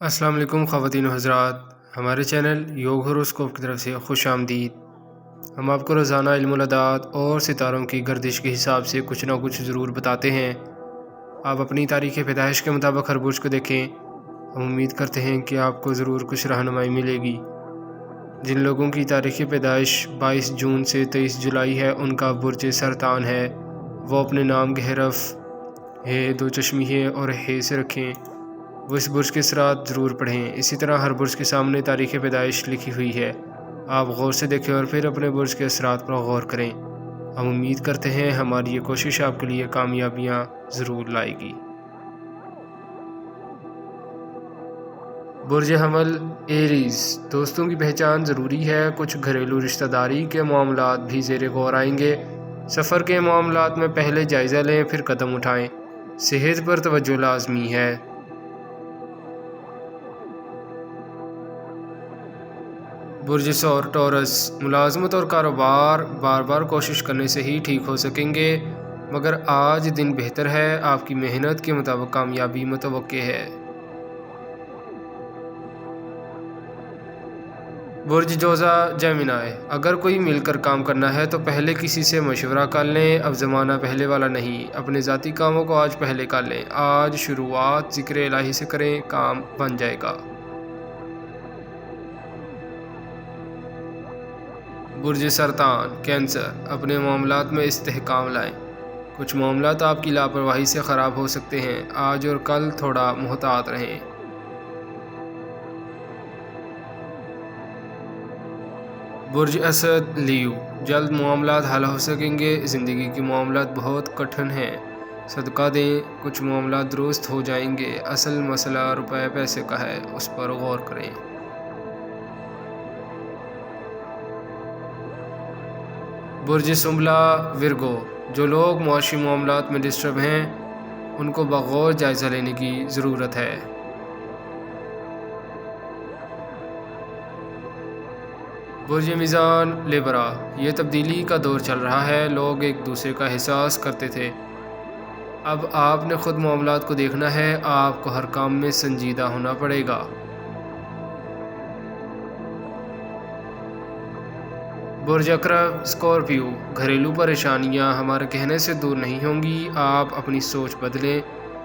السلام علیکم خواتین و حضرات، ہمارے چینل یوگ ہوروسکوپ کی طرف سے خوش آمدید۔ ہم آپ کو روزانہ علم العداد اور ستاروں کی گردش کے حساب سے کچھ نہ کچھ ضرور بتاتے ہیں۔ آپ اپنی تاریخ پیدائش کے مطابق ہر برج کو دیکھیں۔ ہم امید کرتے ہیں کہ آپ کو ضرور کچھ رہنمائی ملے گی۔ جن لوگوں کی تاریخ پیدائش 22 جون سے 23 جولائی ہے، ان کا برج سرطان ہے۔ وہ اپنے نام کے حرف ہے، دو چشمی ہے اور ہے سے رکھیں۔ وہ اس برج کے اثرات ضرور پڑھیں۔ اسی طرح ہر برج کے سامنے تاریخ پیدائش لکھی ہوئی ہے۔ آپ غور سے دیکھیں اور پھر اپنے برج کے اثرات پر غور کریں۔ ہم امید کرتے ہیں ہماری یہ کوشش آپ کے لیے کامیابیاں ضرور لائے گی۔ برج حمل ایریز، دوستوں کی پہچان ضروری ہے۔ کچھ گھریلو رشتہ داری کے معاملات بھی زیر غور آئیں گے۔ سفر کے معاملات میں پہلے جائزہ لیں پھر قدم اٹھائیں۔ صحت پر توجہ لازمی ہے۔ برج ثور ٹورس، ملازمت اور کاروبار بار بار کوشش کرنے سے ہی ٹھیک ہو سکیں گے، مگر آج دن بہتر ہے۔ آپ کی محنت کے مطابق کامیابی متوقع ہے۔ برج جوزہ جیمنائی، اگر کوئی مل کر کام کرنا ہے تو پہلے کسی سے مشورہ کر لیں۔ اب زمانہ پہلے والا نہیں، اپنے ذاتی کاموں کو آج پہلے کر لیں۔ آج شروعات ذکر الہی سے کریں، کام بن جائے گا۔ برج سرطان کینسر، اپنے معاملات میں استحکام لائیں۔ کچھ معاملات آپ کی لاپرواہی سے خراب ہو سکتے ہیں۔ آج اور کل تھوڑا محتاط رہیں۔ برج اسد لیو، جلد معاملات حل ہو سکیں گے۔ زندگی کے معاملات بہت کٹھن ہیں، صدقہ دیں، کچھ معاملات درست ہو جائیں گے۔ اصل مسئلہ روپے پیسے کا ہے، اس پر غور کریں۔ برج سنبلہ ورگو، جو لوگ معاشی معاملات میں ڈسٹرب ہیں، ان کو بغور جائزہ لینے کی ضرورت ہے۔ برج میزان لیبرا، یہ تبدیلی کا دور چل رہا ہے۔ لوگ ایک دوسرے کا احساس کرتے تھے، اب آپ نے خود معاملات کو دیکھنا ہے۔ آپ کو ہر کام میں سنجیدہ ہونا پڑے گا۔ برج عقرب اسکارپیو، گھریلو پریشانیاں ہمارے کہنے سے دور نہیں ہوں گی۔ آپ اپنی سوچ بدلیں۔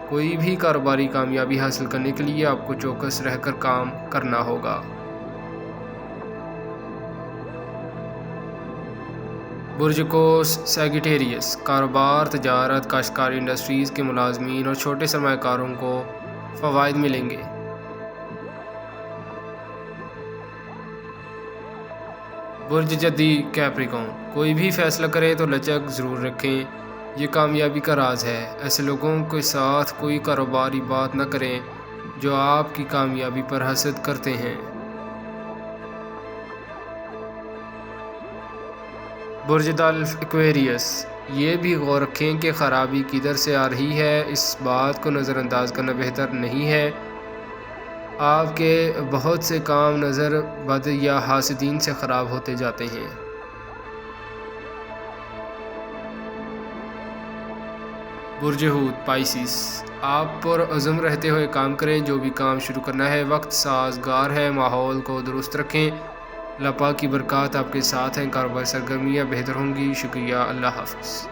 کوئی بھی کاروباری کامیابی حاصل کرنے کے لیے آپ کو چوکس رہ کر کام کرنا ہوگا۔ برج قوس سیگیٹیریس، کاروبار، تجارت، کاشتکاری، انڈسٹریز کے ملازمین اور چھوٹے سرمایہ کاروں کو فوائد ملیں گے۔ برج جدی کیپریکون، کوئی بھی فیصلہ کریں تو لچک ضرور رکھیں، یہ کامیابی کا راز ہے۔ ایسے لوگوں کے ساتھ کوئی کاروباری بات نہ کریں جو آپ کی کامیابی پر حسد کرتے ہیں۔ برج دلف ایکویریس، یہ بھی غور رکھیں کہ خرابی کدھر سے آ رہی ہے، اس بات کو نظر انداز کرنا بہتر نہیں ہے۔ آپ کے بہت سے کام نظر بد یا حاسدین سے خراب ہوتے جاتے ہیں۔ برج حوت پائسیس، آپ پر عزم رہتے ہوئے کام کریں۔ جو بھی کام شروع کرنا ہے وقت سازگار ہے۔ ماحول کو درست رکھیں، اللہ پاک کی برکات آپ کے ساتھ ہیں۔ کاروباری سرگرمیاں بہتر ہوں گی۔ شکریہ، اللہ حافظ۔